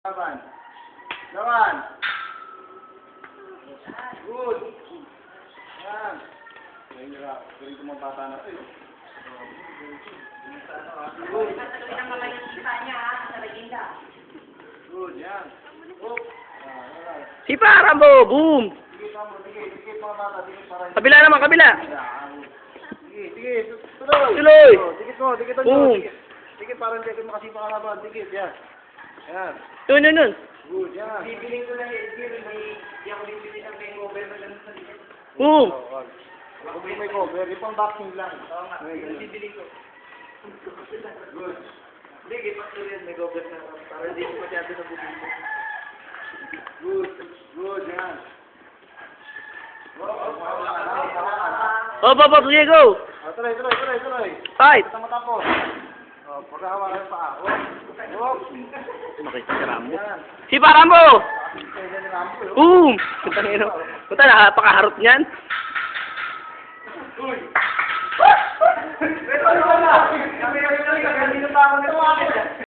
Laban. Laban. Good. Yan. Galing ko mga bata na ito. Good. Good. Yan. Up. Si Parambo, boom! Sige, tama. Sige, mga bata. Sige, para. Kabila naman, kabila. Sige. Tuloy. Tuloy. Dikit mo. Boom. Dikit para hindi ako makasipa ka laban. Dikit. Yan. Yan. Nun. Good. Yan. Bibiling ko na hindi ako bibili ng makeover na ganun sa dikit. Boom! Huwag mo may cover. Ipang boxing lang. Oo nga, bibili ko. Good. Hindi, gipas ko rin makeover na para hindi ko masyado na bubili. Good. Good. Yan. Hop, sige, go! Tuloy. Fight! Basta matapos. Pagkahawakan ng paa. Hop. Makita si Rambo. Yan. Si Parambo! Pwede ni Rambo, eh. Boom! Puta, napakaharot niyan. Uy.